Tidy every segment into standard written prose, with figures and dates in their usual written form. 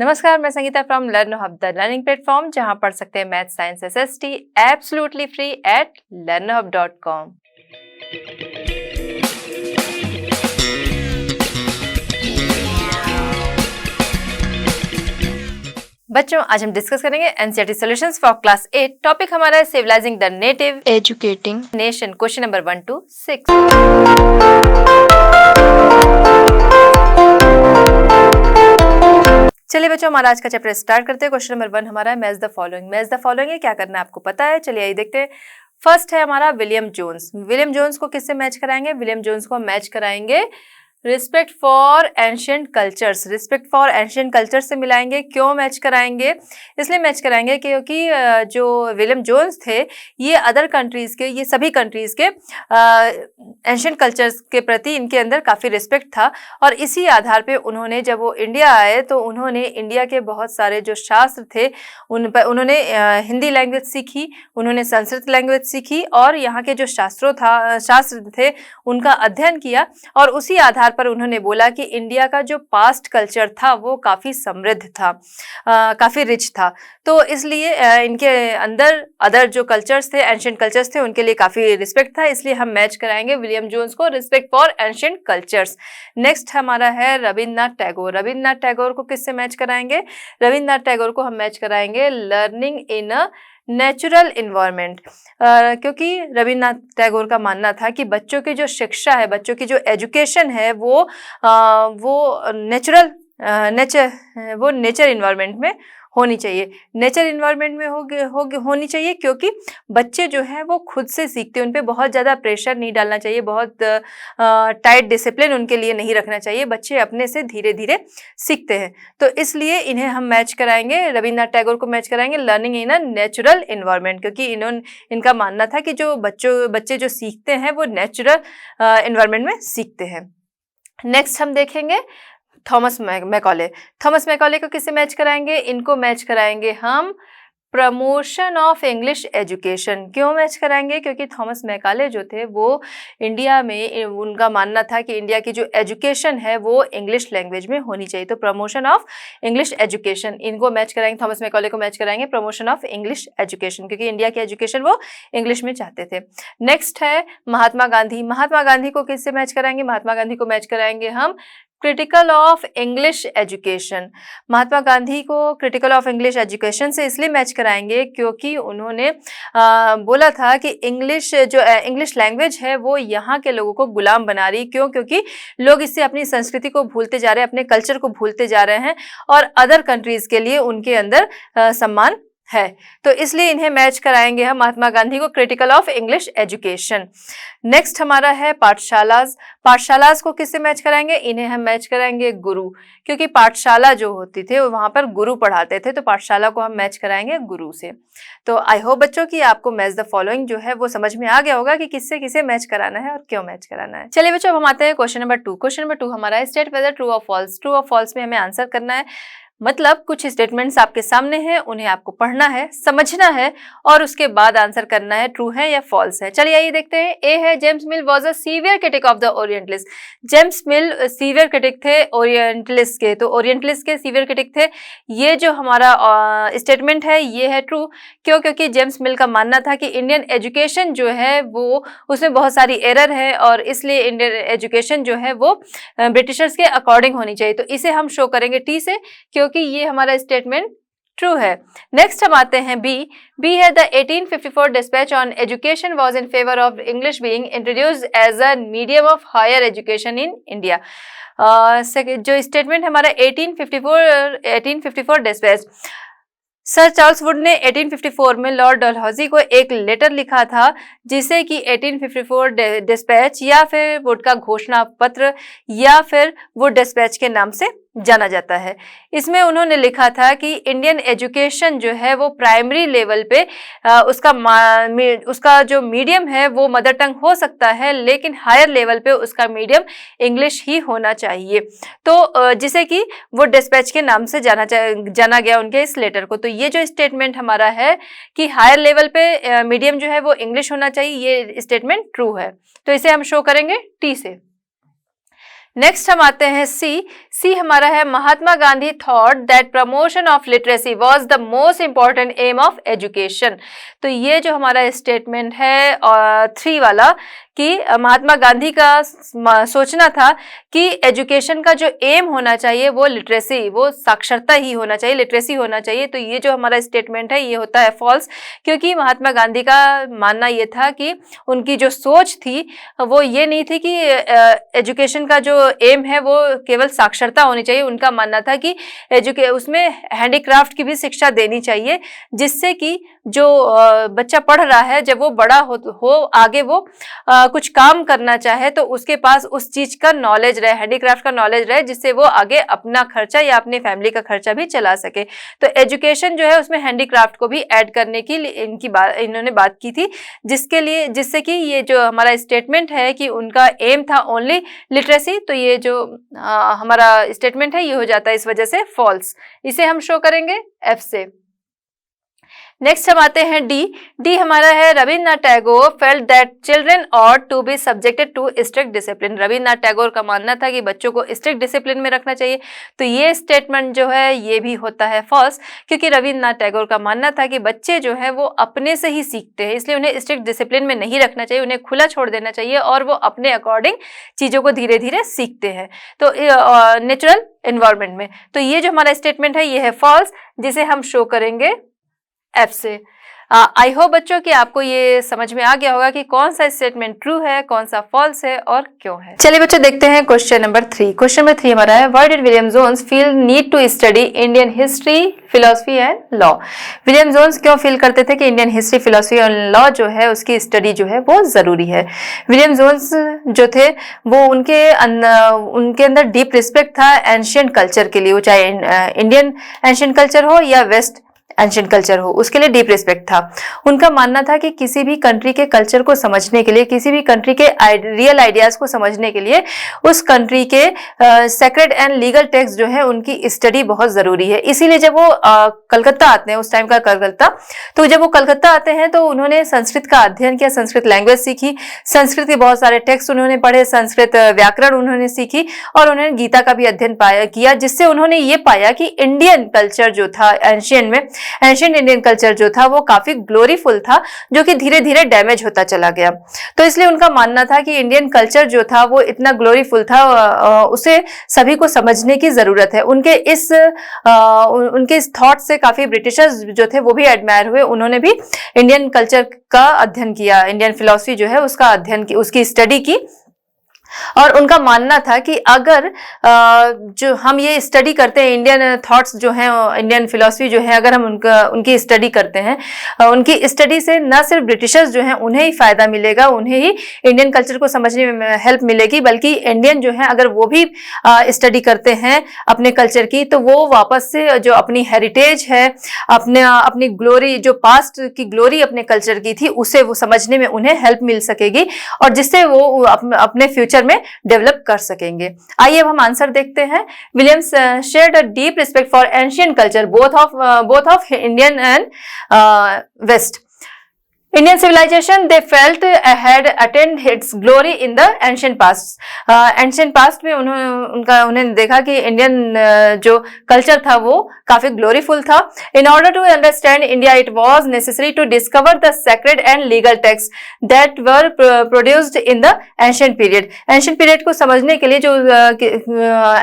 नमस्कार, मैं Sangeeta from learn hub, the learning platform जहां पढ़ सकते हैं math science SST absolutely free at learnhub.com। बच्चों, आज हम डिस्कस करेंगे NCERT solutions for class 8। Topic हमारा है civilising the native educating nation, question number 1 to 6। चलिए बच्चों, हमारा आज का चैप्टर स्टार्ट करते हैं। क्वेश्चन नंबर 1 हमारा है match the following. Match the following है, क्या करना है आपको पता है। चलिए आइए देखते हैं। फर्स्ट है हमारा विलियम जोन्स। विलियम जोन्स को किससे मैच कराएंगे? विलियम जोन्स को मैच कराएंगे respect for ancient cultures. Respect for ancient cultures से मिलाएंगे। क्यों मैच कराएंगे? इसलिए मैच कराएंगे क्योंकि जो विलियम जोन्स थे ये अदर कंट्रीज के, ये सभी कंट्रीज के एंशिएंट कल्चर्स के प्रति इनके अंदर काफ़ी रिस्पेक्ट था। और इसी आधार पे उन्होंने, जब वो इंडिया आए तो उन्होंने इंडिया के बहुत सारे जो शास्त्र थे उन्होंने हिंदी लैंग्वेज सीखी, उन्होंने संस्कृत लैंग्वेज सीखी और यहाँ के जो शास्त्र थे उनका अध्ययन किया। और उसी आधार पर उन्होंने बोला कि इंडिया का जो पास्ट कल्चर था वो काफ़ी समृद्ध था, काफ़ी रिच था। तो इसलिए इनके अंदर अदर जो कल्चर्स थे, एंशिएंट कल्चर्स थे, उनके लिए काफ़ी रिस्पेक्ट था। इसलिए हम मैच कराएंगे विलियम जोन्स को respect for ancient cultures. Next हमारा है रविन्द्रनाथ टैगोर। रविन्द्रनाथ टैगोर को किससे मैच कराएंगे? रविन्द्रनाथ टैगोर को हम मैच कराएंगे learning in a natural environment. क्योंकि रविन्द्रनाथ टैगोर का मानना था कि बच्चों की जो शिक्षा है, बच्चों की जो एजुकेशन है वो नेचर इन्वायरमेंट में होनी चाहिए। नेचर इन्वायरमेंट में होनी चाहिए क्योंकि बच्चे जो हैं वो खुद से सीखते हैं। उन पे बहुत ज़्यादा प्रेशर नहीं डालना चाहिए, बहुत टाइट डिसिप्लिन उनके लिए नहीं रखना चाहिए। बच्चे अपने से धीरे धीरे सीखते हैं। तो इसलिए इन्हें हम मैच कराएंगे, रविन्द्रनाथ टैगोर को मैच कराएंगे learning in a natural environment. क्योंकि इनका मानना था कि जो बच्चे जो सीखते हैं वो नेचुरल इन्वायरमेंट में सीखते हैं। नेक्स्ट हम देखेंगे थॉमस मैकॉले। थॉमस मैकॉले को किससे मैच कराएंगे? इनको मैच कराएंगे हम प्रमोशन ऑफ इंग्लिश एजुकेशन। क्यों मैच कराएंगे? क्योंकि थॉमस मैकाले जो थे वो इंडिया में, उनका मानना था कि इंडिया की जो एजुकेशन है वो इंग्लिश लैंग्वेज में होनी चाहिए। तो प्रमोशन ऑफ इंग्लिश एजुकेशन, इनको मैच कराएंगे। थॉमस मैकाले को मैच कराएंगे प्रमोशन ऑफ इंग्लिश एजुकेशन, क्योंकि इंडिया की एजुकेशन वो इंग्लिश में चाहते थे। नेक्स्ट है महात्मा गांधी। महात्मा गांधी को किससे मैच कराएंगे? महात्मा गांधी को मैच कराएंगे हम critical of English education. Mahatma Gandhi को क्रिटिकल ऑफ इंग्लिश एजुकेशन से इसलिए मैच कराएंगे क्योंकि उन्होंने बोला था कि इंग्लिश लैंग्वेज है वो यहाँ के लोगों को गुलाम बना रही। क्यों? क्योंकि लोग इससे अपनी संस्कृति को भूलते जा रहे हैं, अपने कल्चर को भूलते जा रहे हैं और अदर कंट्रीज के लिए उनके अंदर सम्मान है। तो इसलिए इन्हें मैच कराएंगे हम महात्मा गांधी को critical of English education. Next हमारा है पाठशालाज। पाठशालाज को किससे मैच कराएंगे? इन्हें हम मैच कराएंगे गुरु, क्योंकि पाठशाला जो होती थी वहां पर गुरु पढ़ाते थे। तो पाठशाला को हम मैच कराएंगे गुरु से। तो आई होप बच्चों कि आपको मैच द फॉलोइंग जो है वो समझ में आ गया होगा कि किससे किसे मैच कराना है और क्यों मैच कराना है। चलिए बच्चों, हम आते हैं क्वेश्चन नंबर 2। क्वेश्चन नंबर 2 हमारा है स्टेट वेदर ट्रू और फॉल्स। ट्रू और फॉल्स में हमें आंसर करना है। मतलब कुछ स्टेटमेंट्स आपके सामने हैं, उन्हें आपको पढ़ना है, समझना है और उसके बाद आंसर करना है ट्रू है या फॉल्स है। चलिए आइए देखते हैं। ए है James mill was a severe critic of the orientalist. James mill severe critic थे ओरिएंटलिस्ट के। तो ओरिएंटलिस्ट के सीवियर क्रिटिक थे। ये जो हमारा स्टेटमेंट है ये है ट्रू। क्यों? क्योंकि जेम्स मिल का मानना था कि इंडियन एजुकेशन जो है वो, उसमें बहुत सारी एरर है और इसलिए इंडियन एजुकेशन जो है वो ब्रिटिशर्स के अकॉर्डिंग होनी चाहिए। तो इसे हम शो करेंगे टी से, क्योंकि ये हमारा स्टेटमेंट ट्रू है। नेक्स्ट हम आते हैं बी। बी है the 1854 dispatch on education was in favour of English being introduced as a medium of higher education in India. जो स्टेटमेंट हमारा 1854 डिस्पैच, सर चार्ल्स वुड ने 1854 में लॉर्ड डलहौजी को एक लेटर लिखा था जिसे कि 1854 डिस्पैच या फिर वुड का घोषणा पत्र या फिर वुड डिस्पैच के नाम से जाना जाता है। इसमें उन्होंने लिखा था कि इंडियन एजुकेशन जो है वो प्राइमरी लेवल पे उसका जो मीडियम है वो मदर टंग हो सकता है, लेकिन हायर लेवल पे उसका मीडियम इंग्लिश ही होना चाहिए। तो जिसे कि वो डिस्पैच के नाम से जाना गया उनके इस लेटर को। तो ये जो स्टेटमेंट हमारा है कि हायर लेवल पे मीडियम जो है वो इंग्लिश होना चाहिए, ये स्टेटमेंट ट्रू है। तो इसे हम शो करेंगे टी से। नेक्स्ट हम आते हैं सी हमारा है Mahatma Gandhi thought that promotion of literacy was the most important aim of education. तो ये जो हमारा स्टेटमेंट है 3 वाला कि महात्मा गांधी का सोचना था कि एजुकेशन का जो एम होना चाहिए वो लिटरेसी, वो साक्षरता ही होना चाहिए, लिटरेसी होना चाहिए। तो ये जो हमारा स्टेटमेंट है ये होता है फॉल्स, क्योंकि महात्मा गांधी का मानना ये था कि उनकी जो सोच थी वो ये नहीं थी कि एजुकेशन का जो एम है वो केवल साक्षरता होनी चाहिए। उनका मानना था कि उसमें हैंडीक्राफ्ट की भी शिक्षा देनी चाहिए, जिससे कि जो बच्चा पढ़ रहा है जब वो बड़ा हो आगे वो कुछ काम करना चाहे तो उसके पास उस चीज का नॉलेज रहे, हैंडीक्राफ्ट का नॉलेज रहे, जिससे वो आगे अपना खर्चा या अपनी फैमिली का खर्चा भी चला सके। तो एजुकेशन जो है उसमें हैंडीक्राफ्ट को भी ऐड करने की इन्होंने बात की थी, जिससे कि ये जो हमारा स्टेटमेंट है कि उनका एम था ओनली लिटरेसी, तो ये जो हमारा स्टेटमेंट है ये हो जाता है इस वजह से फॉल्स। इसे हम शो करेंगे एफ से। नेक्स्ट हम आते हैं डी हमारा है Rabindranath Tagore felt that children ought to be subjected to strict discipline. Rabindranath Tagore का मानना था कि बच्चों को स्ट्रिक्ट डिसिप्लिन में रखना चाहिए। तो ये स्टेटमेंट जो है ये भी होता है फॉल्स, क्योंकि रविन्द्रनाथ टैगोर का मानना था कि बच्चे जो है वो अपने से ही सीखते हैं, इसलिए उन्हें स्ट्रिक्ट डिसिप्लिन में नहीं रखना चाहिए, उन्हें खुला छोड़ देना चाहिए और वो अपने अकॉर्डिंग चीज़ों को धीरे धीरे सीखते हैं। तो नेचुरल एनवायरनमेंट में। तो ये जो हमारा स्टेटमेंट है ये है फॉल्स, जिसे हम शो करेंगे एफ से। आई होप बच्चों कि आपको ये समझ में आ गया होगा कि कौन सा स्टेटमेंट ट्रू है, कौन सा फॉल्स है और क्यों है। चलिए बच्चों देखते हैं क्वेश्चन नंबर 3। क्वेश्चन नंबर 3 हमारा है why did William Jones feel need to study Indian history philosophy and law. William Jones क्यों फील करते थे कि इंडियन हिस्ट्री फिलोसफी और लॉ जो है उसकी स्टडी जो है वो जरूरी है। विलियम जोन्स जो थे वो उनके अंदर डीप रिस्पेक्ट था एंशियंट कल्चर के लिए, वो चाहे इंडियन एंशियंट कल्चर हो या वेस्ट एंशियंट कल्चर हो, उसके लिए डीप रिस्पेक्ट था। उनका मानना था कि किसी भी कंट्री के कल्चर को समझने के लिए, किसी भी कंट्री के रियल आइडियाज को समझने के लिए उस कंट्री के सेक्रेड एंड लीगल टेक्स्ट जो है उनकी स्टडी बहुत जरूरी है। इसीलिए जब वो कलकत्ता आते हैं, उस टाइम का कलकत्ता, तो जब वो कलकत्ता आते हैं तो उन्होंने संस्कृत का अध्ययन किया, संस्कृत लैंग्वेज सीखी, संस्कृत के बहुत सारे टेक्स्ट उन्होंने पढ़े, संस्कृत व्याकरण उन्होंने सीखी और उन्होंने गीता का भी अध्ययन किया, जिससे उन्होंने ये पाया कि इंडियन कल्चर जो था एंशिएंट इंडियन कल्चर जो था वो काफी ग्लोरीफुल था, जो कि धीरे धीरे डैमेज होता चला गया। तो इसलिए उनका मानना था कि इंडियन कल्चर जो था वो इतना ग्लोरीफुल था, उसे सभी को समझने की जरूरत है। उनके इस थॉट से काफी ब्रिटिशर्स जो थे वो भी एडमायर हुए, उन्होंने भी इंडियन कल्चर का अध्ययन किया, इंडियन फिलॉसफी जो है उसका अध्ययन की, उसकी स्टडी की। और उनका मानना था कि अगर जो हम ये स्टडी करते हैं, इंडियन थॉट्स जो हैं, इंडियन फिलॉसफी जो है, अगर हम उनकी स्टडी करते हैं, उनकी स्टडी से न सिर्फ ब्रिटिशर्स जो हैं उन्हें ही फायदा मिलेगा, उन्हें ही इंडियन कल्चर को समझने में हेल्प मिलेगी, बल्कि इंडियन जो है अगर वो भी स्टडी करते हैं अपने कल्चर की, तो वो वापस से जो अपनी हेरिटेज है, अपनी ग्लोरी, जो पास्ट की ग्लोरी अपने कल्चर की थी, उसे वो समझने में उन्हें हेल्प मिल सकेगी और जिससे वो अपने फ्यूचर में डेवलप कर सकेंगे। आइए अब हम आंसर देखते हैं। Williams shared a deep respect for ancient culture both of Indian and west Indian civilization. They felt had attained its glory in the ancient past. Ancient past में उन्होंने देखा कि इंडियन जो कल्चर था वो काफी ग्लोरीफुल था. In order to understand India, it was necessary to discover the sacred and legal texts that were produced in the ancient period. Ancient period को समझने के लिए, जो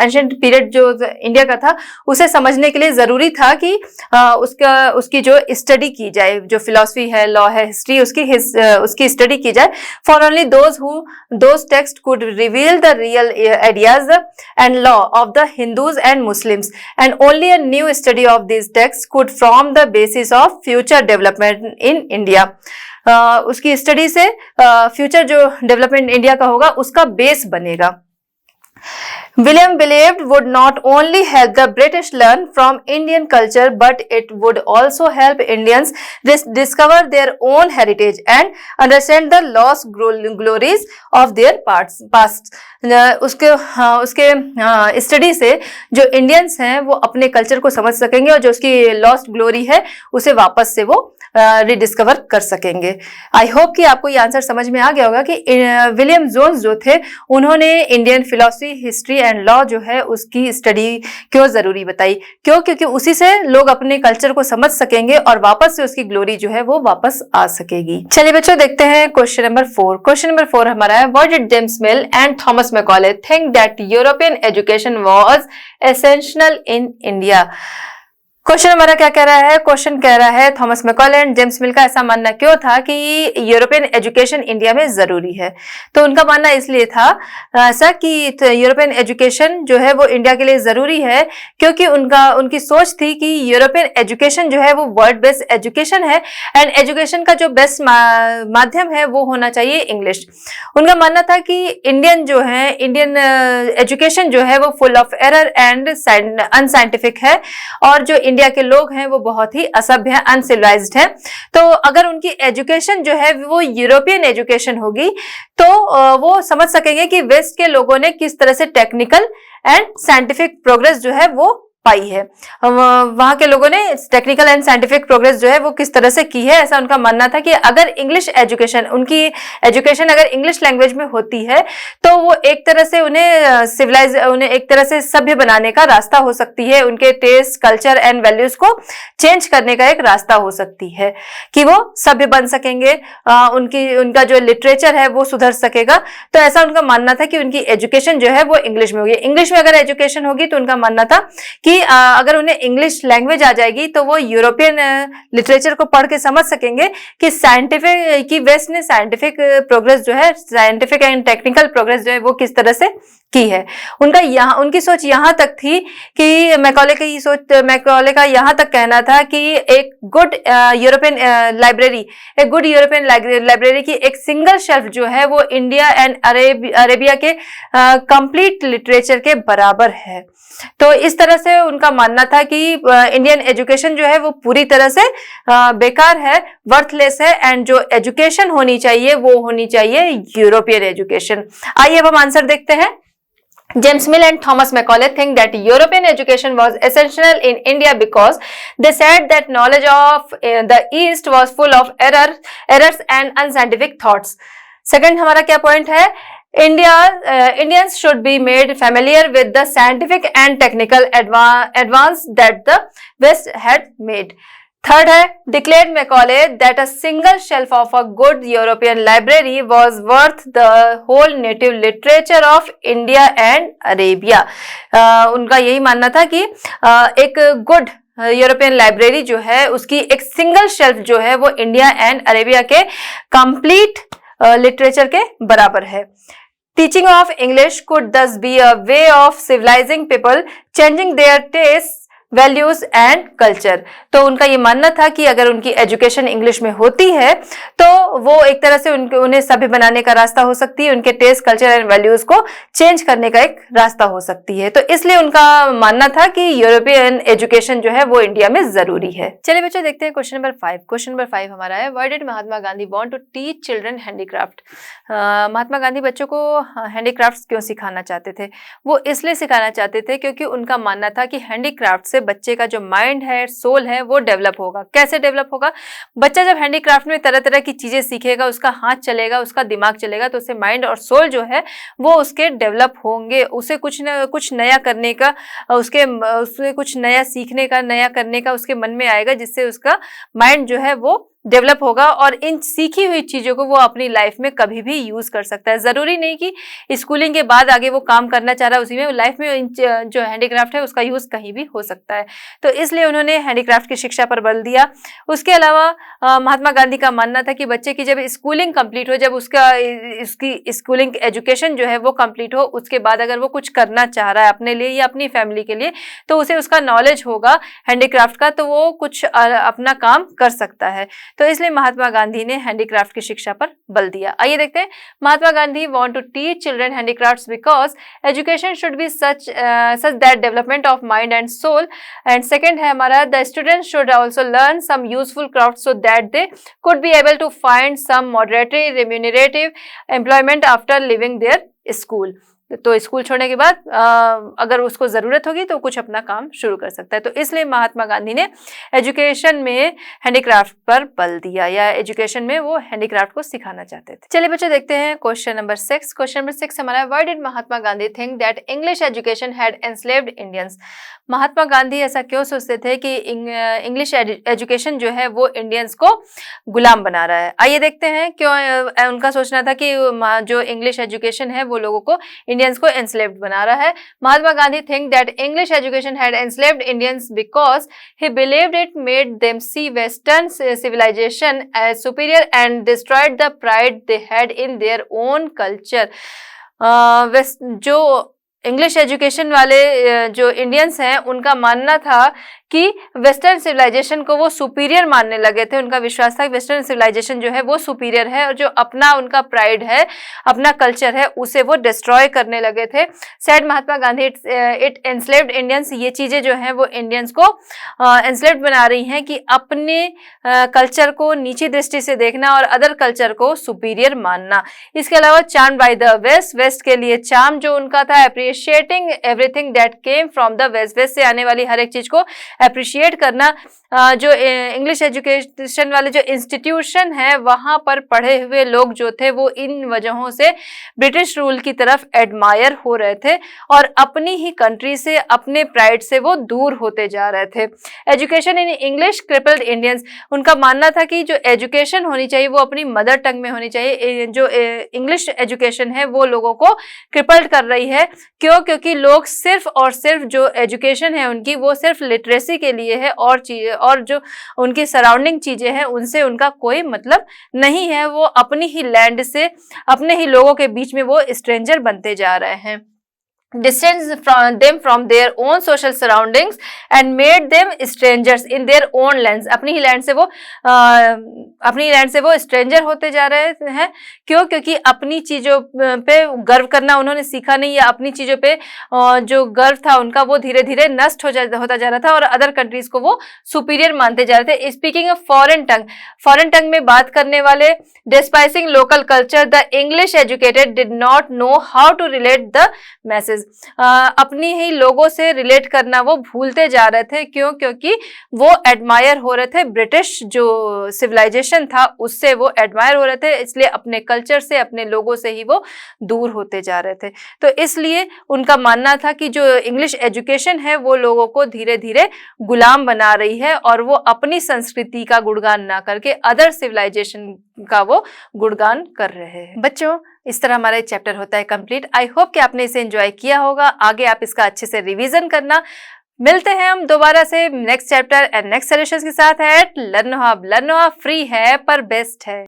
ancient period जो इंडिया का था, उसे समझने के लिए जरूरी था कि उसकी जो स्टडी की जाए, जो फिलॉसफी है, लॉ है, हिस्ट्री, उसकी स्टडी की जाए. For only those texts could reveal the real ideas and law of the Hindus and Muslims, and only a new study of these texts could form the basis of future development in India. उसकी study से future जो development India का होगा उसका base बनेगा. William believed would not only help the British learn from Indian culture, but it would also help Indians discover their own heritage and understand the lost glories of their past. उसके study से जो Indians हैं वो अपने culture को समझ सकेंगे और जो उसकी लॉस्ट ग्लोरी है उसे वापस से वो रिडिस्कवर कर सकेंगे। आई होप कि आपको ये आंसर समझ में आ गया होगा कि विलियम जोन्स जो थे उन्होंने Indian philosophy, history and law जो है उसकी स्टडी क्यों जरूरी बताई। क्योंकि उसी से लोग अपने कल्चर को समझ सकेंगे और वापस से उसकी ग्लोरी जो है वो वापस आ सकेगी। चलिए बच्चों देखते हैं क्वेश्चन नंबर 4। क्वेश्चन नंबर 4 हमारा है, what did James mill and Thomas Macaulay think that European education was essential in India. Question हमारा क्या कह रहा है? क्वेश्चन कह रहा है थॉमस मैकॉले एंड जेम्स मिल का ऐसा मानना क्यों था कि यूरोपियन एजुकेशन इंडिया में जरूरी है। तो उनका मानना इसलिए था ऐसा कि यूरोपियन एजुकेशन जो है वो इंडिया के लिए जरूरी है क्योंकि उनकी सोच थी कि यूरोपियन एजुकेशन जो है वो वर्ल्ड बेस्ड एजुकेशन है एंड एजुकेशन का जो बेस्ट माध्यम है वो होना चाहिए इंग्लिश। उनका मानना था कि इंडियन एजुकेशन जो है वो full of error and unscientific है और जो इंडिया के लोग हैं वो बहुत ही असभ्य, अनसिविलाइज्ड हैं। तो अगर उनकी एजुकेशन जो है वो यूरोपियन एजुकेशन होगी तो वो समझ सकेंगे कि वेस्ट के लोगों ने किस तरह से टेक्निकल एंड साइंटिफिक प्रोग्रेस जो है वो पाई है। वहां के लोगों ने टेक्निकल एंड साइंटिफिक प्रोग्रेस जो है वो किस तरह से की है, ऐसा उनका मानना था कि अगर इंग्लिश एजुकेशन, उनकी एजुकेशन अगर इंग्लिश लैंग्वेज में होती है तो वो एक तरह से उन्हें एक तरह से सभ्य बनाने का रास्ता हो सकती है, उनके टेस्ट, कल्चर एंड वैल्यूज को चेंज करने का एक रास्ता हो सकती है कि वो सभ्य बन सकेंगे, उनका जो लिटरेचर है वो सुधर सकेगा। तो ऐसा उनका मानना था कि उनकी एजुकेशन जो है वो इंग्लिश में होगी। इंग्लिश में अगर एजुकेशन होगी तो उनका मानना था कि अगर उन्हें इंग्लिश लैंग्वेज आ जाएगी तो वो यूरोपियन लिटरेचर को पढ़ के समझ सकेंगे कि वेस्ट ने साइंटिफिक प्रोग्रेस जो है, साइंटिफिक एंड टेक्निकल प्रोग्रेस जो है वो किस तरह से की है। उनकी सोच यहां तक थी कि मैकॉले का यहां तक कहना था कि एक गुड यूरोपियन लाइब्रेरी की एक सिंगल शेल्फ जो है वो इंडिया एंड अरेबिया के कंप्लीट लिटरेचर के बराबर है। तो इस तरह से उनका मानना था कि इंडियन एजुकेशन जो है वो पूरी तरह से बेकार है, वर्थलेस है एंड जो एजुकेशन होनी चाहिए वो होनी चाहिए यूरोपियन एजुकेशन। आइए अब हम आंसर देखते हैं। James Mill and Thomas Macaulay think that European education was essential in India because they said that knowledge of the East was full of errors and unscientific thoughts. Second हमारा क्या point है? Indians should be made familiar with the scientific and technical advance that the West had made. Third है, declared Macaulay that a single shelf of a good European library was worth the whole native literature of India and Arabia. उनका यही मानना था कि एक good European library जो है उसकी एक सिंगल शेल्फ जो है वो इंडिया एंड अरेबिया के कंप्लीट लिटरेचर के बराबर है। Teaching of English could thus be a way of civilizing people, changing their tastes, values and culture. तो उनका ये मानना था कि अगर उनकी एजुकेशन इंग्लिश में होती है तो वो एक तरह से उन्हें सभ्य बनाने का रास्ता हो सकती है, उनके टेस्ट, कल्चर एंड वैल्यूज को चेंज करने का एक रास्ता हो सकती है। तो इसलिए उनका मानना था कि यूरोपियन एजुकेशन जो है वो इंडिया में जरूरी है। चलिए बच्चों देखते हैं क्वेश्चन नंबर 5। क्वेश्चन नंबर 5 हमारा है, why did Mahatma Gandhi want to teach children handicraft. Mahatma Gandhi बच्चों को हैंडीक्राफ्ट क्यों सिखाना चाहते थे? वो इसलिए सिखाना चाहते थे क्योंकि उनका मानना था कि हैंडीक्राफ्ट से बच्चे का जो माइंड है, सोल है, वो डेवलप होगा। कैसे डेवलप होगा? बच्चा जब हैंडीक्राफ्ट में तरह तरह की चीजें सीखेगा, उसका हाथ चलेगा, उसका दिमाग चलेगा, तो उससे माइंड और सोल जो है वो उसके डेवलप होंगे। उसे कुछ न कुछ नया करने का, उसके कुछ नया सीखने का, नया करने का उसके मन में आएगा, जिससे उसका माइंड जो है वो डेवलप होगा और इन सीखी हुई चीजों को वो अपनी लाइफ में कभी भी यूज कर सकता है। जरूरी नहीं कि स्कूलिंग के बाद आगे वो काम करना चाह रहा है उसी में, लाइफ में जो हैंडीक्राफ्ट है उसका यूज कहीं भी हो सकता है। तो इसलिए उन्होंने हैंडीक्राफ्ट की शिक्षा पर बल दिया। उसके अलावा महात्मा गांधी का मानना था कि बच्चे की जब स्कूलिंग कंप्लीट हो, जब उसकी स्कूलिंग एजुकेशन जो है वो कंप्लीट हो, उसके बाद अगर वो कुछ करना चाह रहा है अपने लिए या अपनी फैमिली के लिए, तो उसे उसका नॉलेज होगा हैंडीक्राफ्ट का, तो वो कुछ अपना काम कर सकता है। तो इसलिए महात्मा गांधी ने हैंडीक्राफ्ट की शिक्षा पर बल दिया। आइए देखते हैं, Mahatma Gandhi want to teach children handicrafts because education should be such that development of mind and soul. And second है हमारा, the students should also learn some useful craft so that they could be able to find some moderately remunerative employment after leaving their school. तो school छोड़ने के बाद अगर उसको ज़रूरत होगी तो कुछ अपना काम शुरू कर सकता है। तो इसलिए महात्मा गांधी ने एजुकेशन में हैंडीक्राफ्ट पर बल दिया, या एजुकेशन में वो हैंडीक्राफ्ट को सिखाना चाहते थे। चलिए बच्चों देखते हैं क्वेश्चन नंबर 6। क्वेश्चन नंबर 6 हमारा, why did Mahatma Gandhi think that English education had enslaved Indians. Mahatma Gandhi ऐसा क्यों सोचते थे कि इंग्लिश एजुकेशन जो है वो इंडियंस को गुलाम बना रहा है। आइए देखते हैं क्यों उनका सोचना था कि जो इंग्लिश एजुकेशन है वो लोगों को इंडियंस को एंस्लेव्ड बना रहा है। Mahatma Gandhi think that English education had enslaved Indians because he believed it made them see western civilisation as superior and destroyed the pride they had in their own culture. जो English education वाले जो Indians हैं उनका मानना था कि western civilization को वो सुपीरियर मानने लगे थे। उनका विश्वास था कि वेस्टर्न सिविलाइजेशन जो है वो सुपीरियर है, और जो अपना उनका प्राइड है, अपना कल्चर है, उसे वो डिस्ट्रॉय करने लगे थे। Said Mahatma Gandhi it enslaved Indians, ये चीज़ें जो हैं वो इंडियंस को एंस्लेव्ड बना रही हैं कि अपने कल्चर को नीची दृष्टि से देखना और अदर कल्चर को सुपीरियर मानना। इसके अलावा charm by the west, west के लिए चार्म जो उनका था, appreciating everything that came from the west, west से आने वाली हर एक चीज़ को अप्रिशिएट करना। जो इंग्लिश एजुकेशन वाले जो इंस्टीट्यूशन है वहाँ पर पढ़े हुए लोग जो थे वो इन वजहों से ब्रिटिश रूल की तरफ एडमायर हो रहे थे और अपनी ही कंट्री से, अपने प्राइड से वो दूर होते जा रहे थे। Education in English crippled Indians, उनका मानना था कि जो एजुकेशन होनी चाहिए वो अपनी मदर टंग में होनी चाहिए। जो इंग्लिश एजुकेशन है वो लोगों को क्रिपल्ड कर रही है। क्यों? क्योंकि लोग सिर्फ और सिर्फ जो एजुकेशन है उनकी वो सिर्फ लिटरेसी के लिए है, और जो उनकी सराउंडिंग चीजें हैं उनसे उनका कोई मतलब नहीं है। वो अपनी ही लैंड से, अपने ही लोगों के बीच में वो स्ट्रेंजर बनते जा रहे हैं। Distance them from their own social surroundings and made them strangers in their own lands। अपनी ही लैंड से वो स्ट्रेंजर होते जा रहे हैं। क्यों? क्योंकि अपनी चीज़ों पे गर्व करना उन्होंने सीखा नहीं, या अपनी चीज़ों पे जो गर्व था उनका वो धीरे धीरे नष्ट होता जा रहा था और अदर कंट्रीज को वो सुपीरियर मानते जा रहे थे। स्पीकिंग ऑफ फॉरेन टंग में बात करने वाले, despising local culture, the English educated did not know how to relate the message. अपनी ही लोगों से रिलेट करना वो भूलते जा रहे थे। क्यों? क्योंकि वो एडमायर हो रहे थे, ब्रिटिश जो सिविलाइजेशन था उससे वो एडमायर हो रहे थे, इसलिए अपने कल्चर से, अपने लोगों से ही वो दूर होते जा रहे थे। तो इसलिए उनका मानना था कि जो इंग्लिश एजुकेशन है वो लोगों को धीरे धीरे गुलाम बना रही है और वो अपनी संस्कृति का गुणगान ना करके अदर सिविलाइजेशन का वो गुणगान कर रहे हैं। बच्चों, इस तरह हमारा चैप्टर होता है कंप्लीट। आई होप कि आपने इसे एंजॉय किया होगा। आगे आप इसका अच्छे से रिवीजन करना। मिलते हैं हम दोबारा से next chapter and next solutions के साथ। लर्नो हब फ्री है पर बेस्ट है।